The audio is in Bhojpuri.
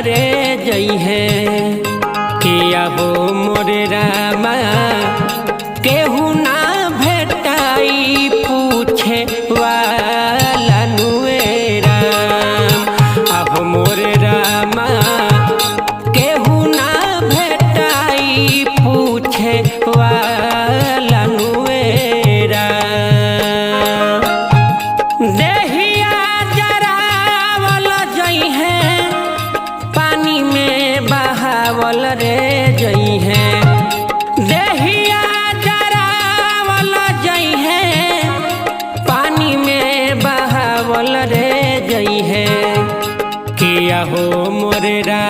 रे जई है किया हो मोरे रामा केहू ना भेटाई पूछे वाला नुएरा अब मोरे रामा केहू ना भेटाई पूछे वाला नुएरा देहिया जरावल जई है पानी में बहावल रे जई है देहिया जरावल जई है पानी में बहावल रे जई है किया हो मोरे रा